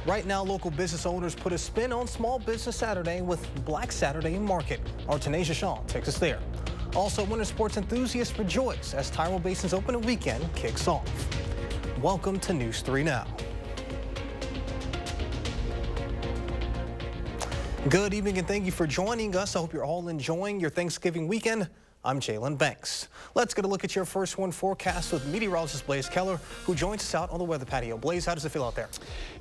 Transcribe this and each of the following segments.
Right now, local business owners put a spin on Small Business Saturday with Black Saturday Market. Our Tanisha Shaw takes us there. Also, winter sports enthusiasts rejoice as Tyrell Basin's opening weekend kicks off. Welcome to News 3 Now. Good evening and thank you for joining us. I hope you're all enjoying your Thanksgiving weekend. I'm Jalen Banks. Let's get a look at your first one forecast with meteorologist Blaze Keller, who joins us out on the weather patio. Blaze, how does it feel out there?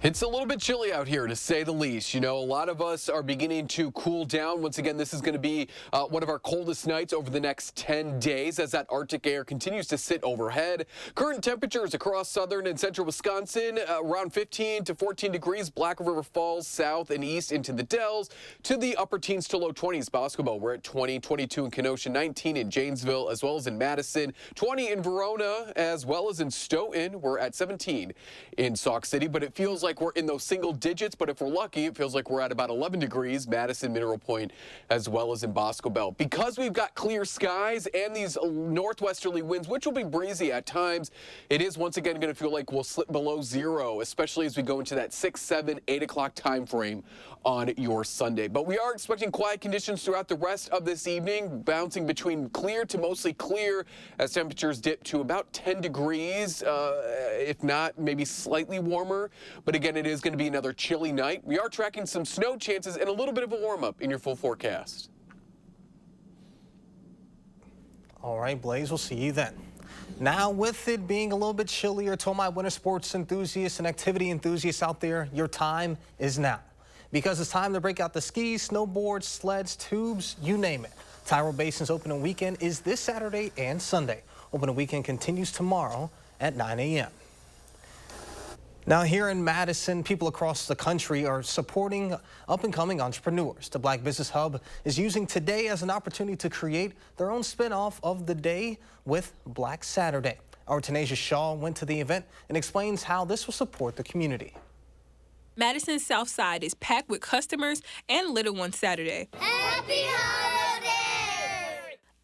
It's a little bit chilly out here, to say the least. You know, a lot of us are beginning to cool down. Once again, this is going to be one of our coldest nights over the next 10 days as that Arctic air continues to sit overhead. Current temperatures across southern and central Wisconsin around 15 to 14 degrees. Black River Falls south and east into the Dells to the upper teens to low 20s. Boscobel, we're at 20, 22 in Kenosha, 19 in Janesville, as well as in Madison, 20 in Verona, as well as in Stoughton. We're at 17 in Sauk City, but it feels like we're in those single digits. But if we're lucky, it feels like we're at about 11 degrees, Madison, Mineral Point, as well as in Boscobel. Because we've got clear skies and these northwesterly winds, which will be breezy at times, it is once again going to feel like we'll slip below zero, especially as we go into that 6, 7, 8 o'clock time frame on your Sunday. But we are expecting quiet conditions throughout the rest of this evening, bouncing between clear to mostly clear as temperatures dip to about 10 degrees, if not maybe slightly warmer. But again, it is going to be another chilly night. We are tracking some snow chances and a little bit of a warm-up in your full forecast. All right, Blaze, we'll see you then. Now, with it being a little bit chillier, to all my winter sports enthusiasts and activity enthusiasts out there, your time is now. Because it's time to break out the skis, snowboards, sleds, tubes, you name it. Tyrell Basin's opening weekend is this Saturday and Sunday. Opening weekend continues tomorrow at 9 a.m. Now here in Madison, people across the country are supporting up-and-coming entrepreneurs. The Black Business Hub is using today as an opportunity to create their own spin-off of the day with Black Saturday. Our Tanisha Shaw went to the event and explains how this will support the community. Madison's South Side is packed with customers and little ones Saturday. Happy holidays!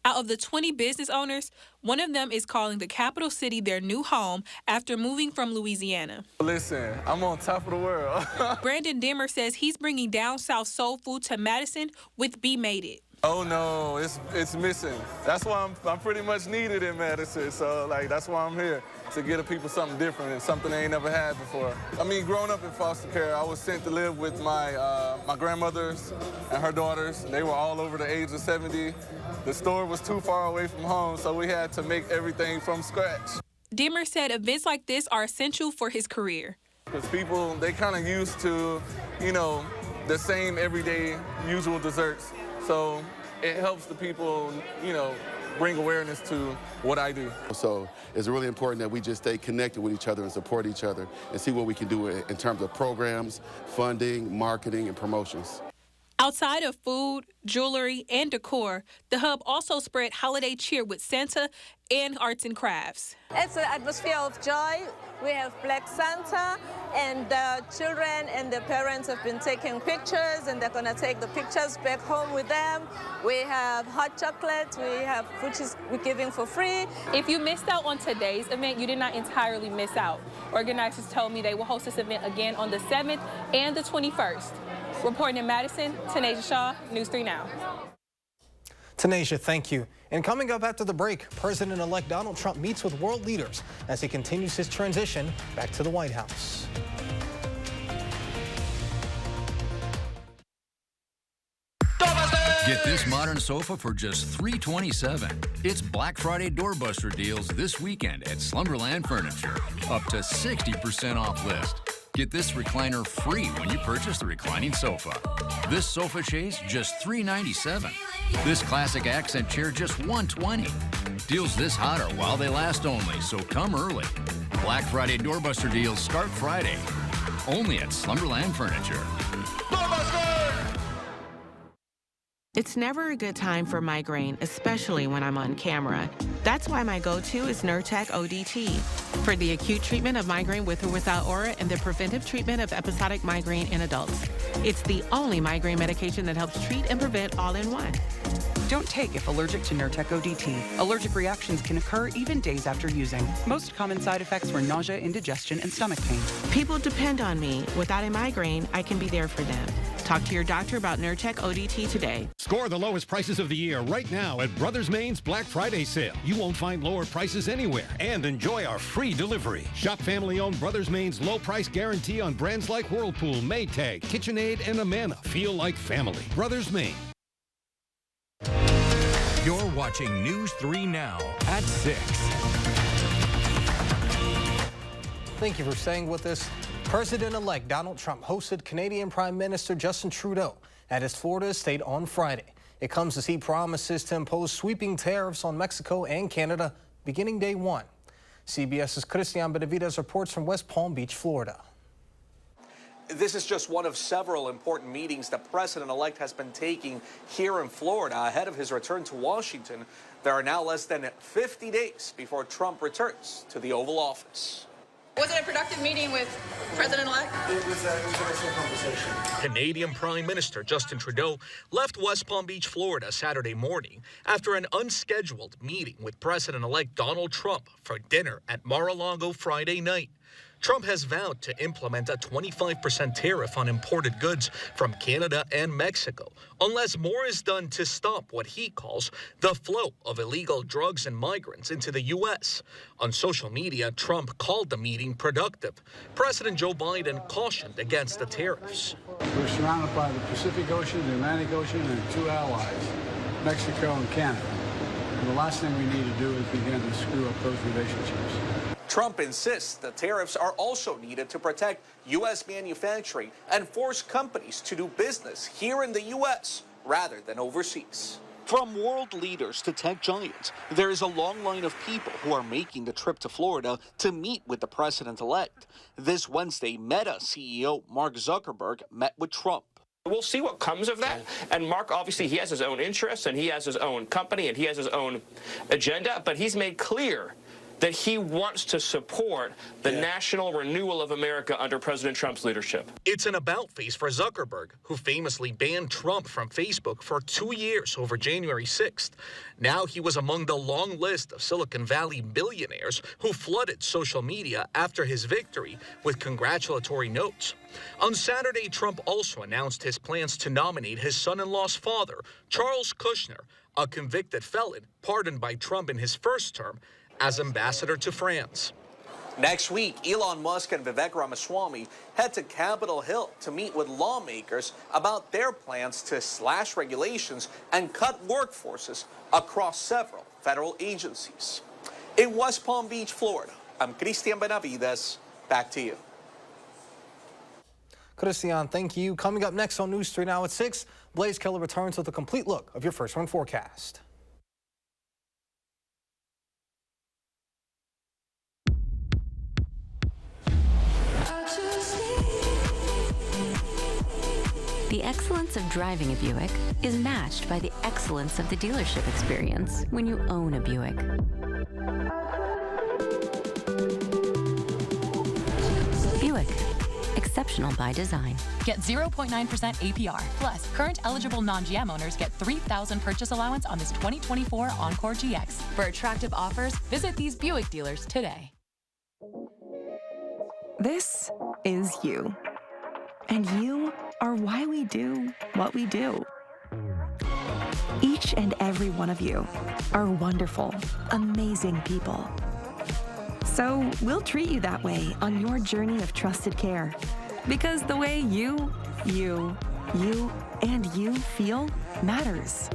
Out of the 20 business owners, one of them is calling the capital city their new home after moving from Louisiana. Listen, I'm on top of the world. Brandon Dimmer says he's bringing down south soul food to Madison with Be Made It. Oh no, it's missing. That's why I'm pretty much needed in Madison. So that's why I'm here, to give the people something different and something they ain't never had before. I mean, growing up in foster care, I was sent to live with my grandmothers and her daughters. They were all over the age of 70. The store was too far away from home, so we had to make everything from scratch. Dimmer said events like this are essential for his career. Because people, they kind of used to, the same everyday usual desserts. So it helps the people, bring awareness to what I do. So it's really important that we just stay connected with each other and support each other and see what we can do in terms of programs, funding, marketing, and promotions. Outside of food, jewelry, and decor, the hub also spread holiday cheer with Santa and arts and crafts. It's an atmosphere of joy. We have Black Santa, and the children and the parents have been taking pictures, and they're going to take the pictures back home with them. We have hot chocolate, which is we're giving for free. If you missed out on today's event, you did not entirely miss out. Organizers told me they will host this event again on the 7th and the 21st. Reporting in Madison, Tanisha Shaw, News 3 Now. Tanisha, thank you. And coming up after the break, President-elect Donald Trump meets with world leaders as he continues his transition back to the White House. Get this modern sofa for just $327. It's Black Friday doorbuster deals this weekend at Slumberland Furniture. Up to 60% off list. Get this recliner free when you purchase the reclining sofa. This sofa chaise just $397. This classic accent chair just $120. Deals this hot are while they last only, so come early. Black Friday doorbuster deals start Friday. Only at Slumberland Furniture. It's never a good time for migraine, especially when I'm on camera. That's why my go-to is Nurtec ODT for the acute treatment of migraine with or without aura and the preventive treatment of episodic migraine in adults. It's the only migraine medication that helps treat and prevent all in one. Don't take if allergic to Nurtec ODT. Allergic reactions can occur even days after using. Most common side effects were nausea, indigestion, and stomach pain. People depend on me. Without a migraine, I can be there for them. Talk to your doctor about Nurtec ODT today. Score the lowest prices of the year right now at Brothers Main's Black Friday sale. You won't find lower prices anywhere, and enjoy our free delivery. Shop family-owned Brothers Main's low price guarantee on brands like Whirlpool, Maytag, KitchenAid, and Amana. Feel like family. Brothers Main. You're watching News 3 Now at 6. Thank you for staying with us. President-elect Donald Trump hosted Canadian Prime Minister Justin Trudeau at his Florida estate on Friday. It comes as he promises to impose sweeping tariffs on Mexico and Canada beginning day one. CBS's Christian Benavides reports from West Palm Beach, Florida. This is just one of several important meetings the president-elect has been taking here in Florida ahead of his return to Washington. There are now less than 50 days before Trump returns to the Oval Office. Was it a productive meeting with President-elect? It was a interesting conversation. Canadian Prime Minister Justin Trudeau left West Palm Beach, Florida Saturday morning after an unscheduled meeting with President-elect Donald Trump for dinner at Mar-a-Lago Friday night. Trump has vowed to implement a 25% tariff on imported goods from Canada and Mexico, unless more is done to stop what he calls the flow of illegal drugs and migrants into the U.S. On social media, Trump called the meeting productive. President Joe Biden cautioned against the tariffs. We're surrounded by the Pacific Ocean, the Atlantic Ocean, and two allies, Mexico and Canada. And the last thing we need to do is begin to screw up those relationships. Trump insists the tariffs are also needed to protect U.S. manufacturing and force companies to do business here in the U.S. rather than overseas. From world leaders to tech giants, there is a long line of people who are making the trip to Florida to meet with the president-elect. This Wednesday, Meta CEO Mark Zuckerberg met with Trump. We'll see what comes of that. And Mark, obviously, he has his own interests, and he has his own company, and he has his own agenda, but he's made clear that he wants to support the national renewal of America under President Trump's leadership. It's an about-face for Zuckerberg, who famously banned Trump from Facebook for 2 years over January 6th. Now he was among the long list of Silicon Valley billionaires who flooded social media after his victory with congratulatory notes. On Saturday, Trump also announced his plans to nominate his son-in-law's father, Charles Kushner, a convicted felon pardoned by Trump in his first term, as ambassador to France. Next week, Elon Musk and Vivek Ramaswamy head to Capitol Hill to meet with lawmakers about their plans to slash regulations and cut workforces across several federal agencies. In West Palm Beach, Florida, I'm Christian Benavides. Back to you. Christian, thank you. Coming up next on News 3 Now at 6, Blaze Keller returns with a complete look of your first run forecast. The excellence of driving a Buick is matched by the excellence of the dealership experience when you own a Buick. Buick. Exceptional by design. Get 0.9% APR. Plus, current eligible non-GM owners get $3,000 purchase allowance on this 2024 Encore GX. For attractive offers, visit these Buick dealers today. This is you. And you are why we do what we do. Each and every one of you are wonderful, amazing people. So we'll treat you that way on your journey of trusted care. Because the way you, and you feel matters.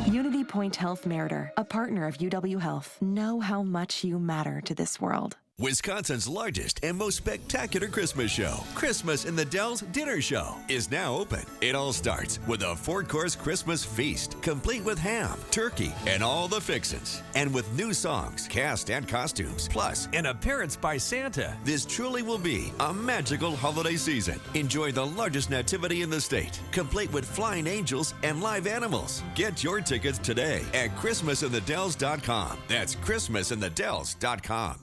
Unity Point Health Meritor, a partner of UW Health, know how much you matter to this world. Wisconsin's largest and most spectacular Christmas show, Christmas in the Dells Dinner Show, is now open. It all starts with a 4-course Christmas feast, complete with ham, turkey, and all the fixins. And with new songs, cast and costumes, plus an appearance by Santa. This truly will be a magical holiday season. Enjoy the largest nativity in the state, complete with flying angels and live animals. Get your tickets today at ChristmasInTheDells.com. That's ChristmasInTheDells.com.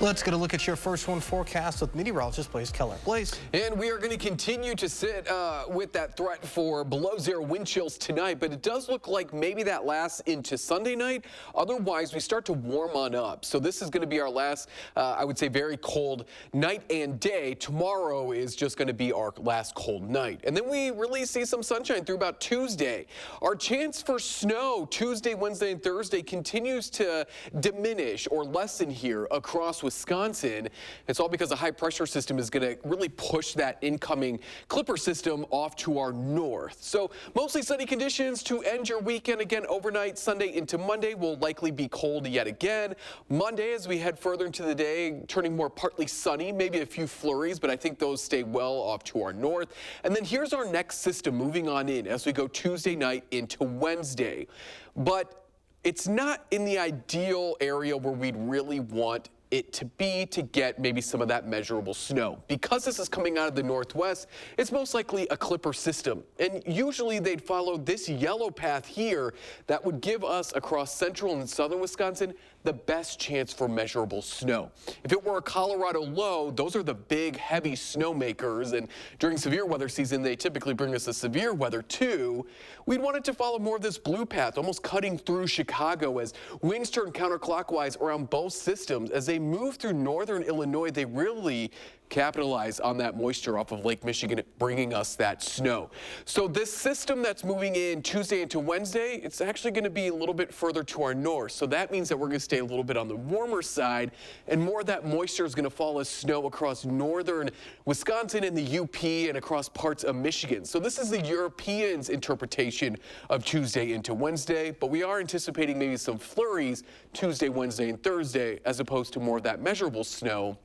Let's get a look at your first one forecast with meteorologist Blaze Keller. Blaze. And we are going to continue to sit with that threat for below zero wind chills tonight, but it does look like maybe that lasts into Sunday night. Otherwise, we start to warm on up. So this is going to be our last, I would say, very cold night and day. Tomorrow is just going to be our last cold night. And then we really see some sunshine through about Tuesday. Our chance for snow Tuesday, Wednesday, and Thursday continues to diminish or lessen here across Wisconsin. It's all because a high pressure system is going to really push that incoming clipper system off to our north. So mostly sunny conditions to end your weekend. Again, overnight Sunday into Monday will likely be cold yet again. Monday, as we head further into the day, turning more partly sunny, maybe a few flurries, but I think those stay well off to our north. And then here's our next system moving on in as we go Tuesday night into Wednesday. But it's not in the ideal area where we'd really want it to be to get maybe some of that measurable snow. Because this is coming out of the northwest, it's most likely a clipper system. And usually they'd follow this yellow path here that would give us across central and southern Wisconsin the best chance for measurable snow. If it were a Colorado low, those are the big, heavy snowmakers, and during severe weather season, they typically bring us a severe weather too. We'd want it to follow more of this blue path, almost cutting through Chicago as winds turn counterclockwise around both systems. As they move through northern Illinois, they really capitalize on that moisture off of Lake Michigan, bringing us that snow. So this system that's moving in Tuesday into Wednesday, it's actually going to be a little bit further to our north. So that means that we're going to stay a little bit on the warmer side, and more of that moisture is going to fall as snow across northern Wisconsin and the UP and across parts of Michigan. So this is the Europeans' interpretation of Tuesday into Wednesday, but we are anticipating maybe some flurries Tuesday, Wednesday, and Thursday, as opposed to more of that measurable snow.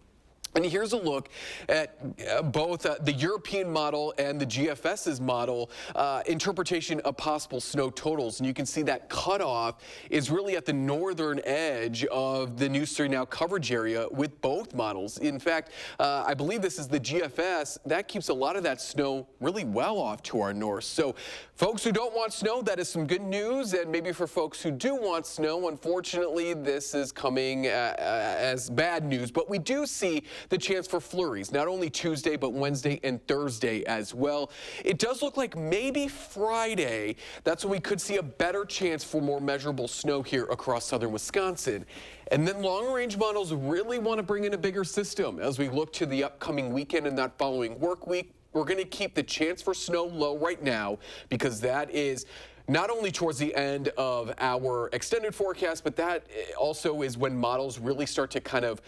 And here's a look at both the European model and the GFS's model interpretation of possible snow totals. And you can see that cutoff is really at the northern edge of the News 3 Now coverage area with both models. In fact, I believe this is the GFS. That keeps a lot of that snow really well off to our north. So folks who don't want snow, that is some good news. And maybe for folks who do want snow, unfortunately, this is coming as bad news. But we do see the chance for flurries, not only Tuesday, but Wednesday and Thursday as well. It does look like maybe Friday, that's when we could see a better chance for more measurable snow here across southern Wisconsin. And then long-range models really want to bring in a bigger system as we look to the upcoming weekend and that following work week. We're going to keep the chance for snow low right now because that is not only towards the end of our extended forecast, but that also is when models really start to kind of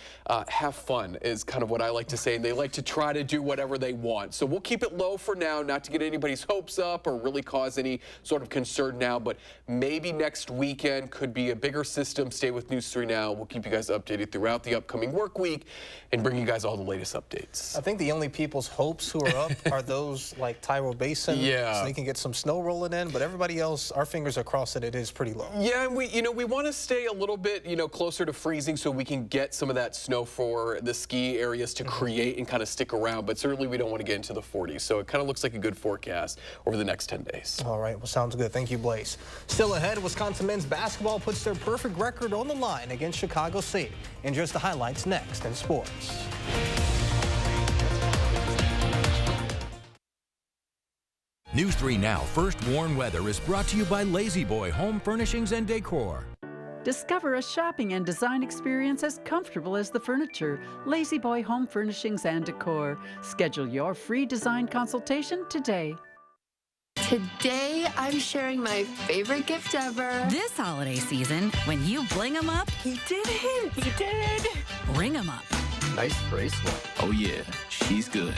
have fun, is kind of what I like to say. And they like to try to do whatever they want. So we'll keep it low for now, not to get anybody's hopes up or really cause any sort of concern now. But maybe next weekend could be a bigger system. Stay with News 3 Now. We'll keep you guys updated throughout the upcoming work week and bring you guys all the latest updates. I think the only people's hopes who are up are those like Tyrol Basin. Yeah. So they can get some snow rolling in. But everybody else, our fingers are crossed that it is pretty low. Yeah, and we want to stay a little bit, closer to freezing so we can get some of that snow for the ski areas to create and kind of stick around. But certainly we don't want to get into the 40s. So it kind of looks like a good forecast over the next 10 days. All right, well, sounds good. Thank you, Blaze. Still ahead, Wisconsin men's basketball puts their perfect record on the line against Chicago State. And just the highlights next in sports. News 3 Now First Warn Weather is brought to you by Lazy Boy Home Furnishings and Decor. Discover a shopping and design experience as comfortable as the furniture. Lazy Boy Home Furnishings and Decor. Schedule your free design consultation today. Today, I'm sharing my favorite gift ever. This holiday season, when you bling them up, He did it! He did! ring them up. Nice bracelet. Oh yeah, she's good.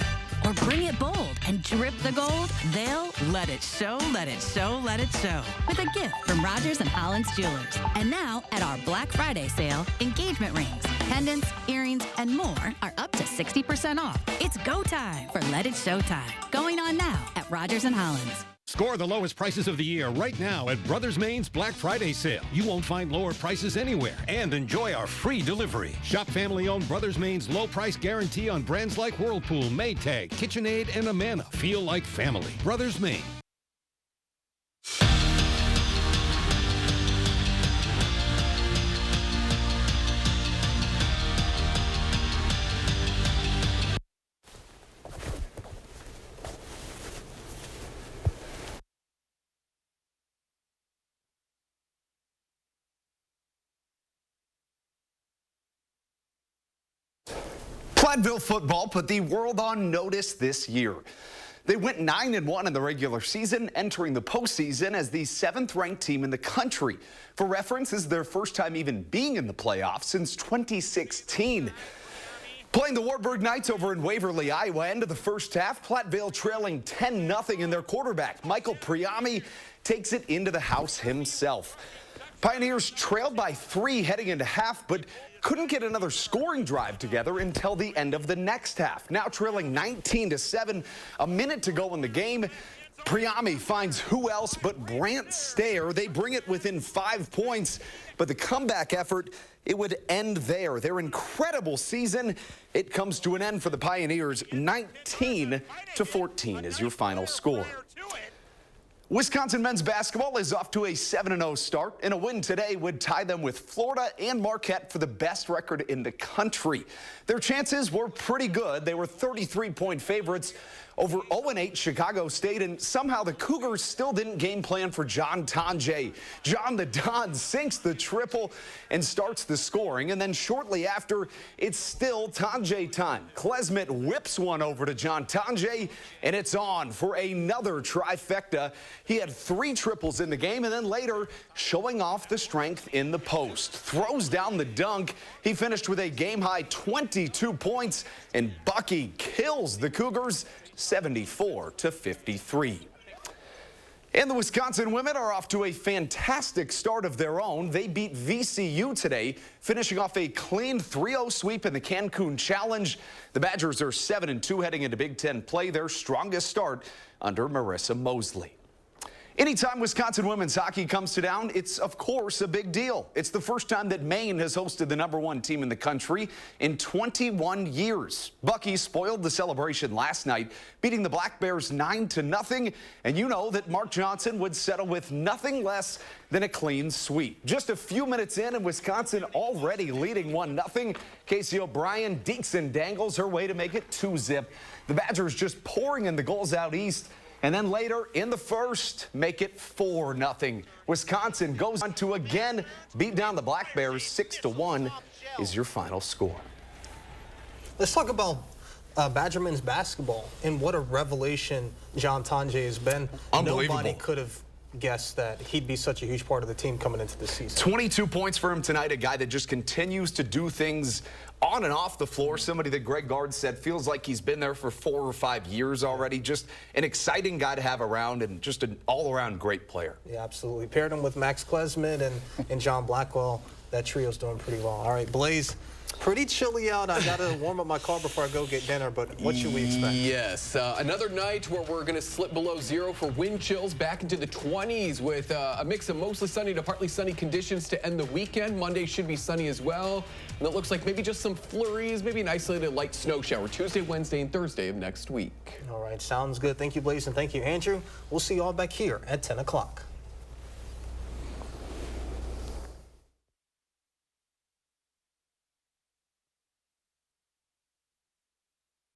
Or bring it bold and drip the gold, they'll let it show, let it show, let it show. With a gift from Rogers and Hollins Jewelers. And now, at our Black Friday sale, engagement rings, pendants, earrings, and more are up to 60% off. It's go time for Let It Show time. Going on now at Rogers and Hollins. Score the lowest prices of the year right now at Brothers Main's Black Friday sale. You won't find lower prices anywhere. And enjoy our free delivery. Shop family-owned Brothers Main's low price guarantee on brands like Whirlpool, Maytag, KitchenAid, and Amana. Feel like family. Brothers Main. Platteville football put the world on notice this year. They went 9-1 in the regular season, entering the postseason as the 7th-ranked team in the country. For reference, this is their first time even being in the playoffs since 2016. Playing the Wartburg Knights over in Waverly, Iowa, end of the first half, Platteville trailing 10-0, and their quarterback, Michael Priami, takes it into the house himself. Pioneers trailed by 3 heading into half, but couldn't get another scoring drive together until the end of the next half. Now trailing 19-7, a minute to go in the game. Priami finds who else but Brant Stair. They bring it within 5 points, but the comeback effort, it would end there. Their incredible season, it comes to an end for the Pioneers. 19-14 is your final score. Wisconsin men's basketball is off to a 7-0 start, and a win today would tie them with Florida and Marquette for the best record in the country. Their chances were pretty good. They were 33-point favorites over 0-8 Chicago State, and somehow the Cougars still didn't game plan for John Tonje. John the Don sinks the triple and starts the scoring, and then shortly after, it's still Tonje time. Klesmit whips one over to John Tonje, and it's on for another trifecta. He had 3 triples in the game, and then later showing off the strength in the post. Throws down the dunk. He finished with a game-high 22 points, and Bucky kills the Cougars 74-53. And the Wisconsin women are off to a fantastic start of their own. They beat VCU today, finishing off a clean 3-0 sweep in the Cancun Challenge. The Badgers are 7-2 heading into Big Ten play, their strongest start under Marissa Mosley. Anytime Wisconsin women's hockey comes to town, it's, of course, a big deal. It's the first time that Maine has hosted the #1 team in the country in 21 years. Bucky spoiled the celebration last night, beating the Black Bears 9-0, and you know that Mark Johnson would settle with nothing less than a clean sweep. Just a few minutes in, and Wisconsin already leading 1-0. Casey O'Brien deeks and dangles her way to make it 2-zip. The Badgers just pouring in the goals out east. And then later in the first, make it 4-0. Wisconsin goes on to again beat down the Black Bears 6-1 is your final score. Let's talk about Badger men's basketball and what a revelation John Tonje has been. Unbelievable. Nobody could have guessed that he'd be such a huge part of the team coming into this season. 22 points for him tonight, a guy that just continues to do things on and off the floor. Somebody that Greg Gard said feels like he's been there for 4 or 5 years already. Just an exciting guy to have around and just an all-around great player. Yeah, absolutely. Paired him with Max Klesmit and John Blackwell. That trio's doing pretty well. All right, Blaze. Pretty chilly out. I got to warm up my car before I go get dinner, but what should we expect? Yes, another night where we're going to slip below 0 for wind chills back into the 20s with a mix of mostly sunny to partly sunny conditions to end the weekend. Monday should be sunny as well. And it looks like maybe just some flurries, maybe an isolated light snow shower Tuesday, Wednesday, and Thursday of next week. All right, sounds good. Thank you, Blaze, and thank you, Andrew. We'll see you all back here at 10 o'clock.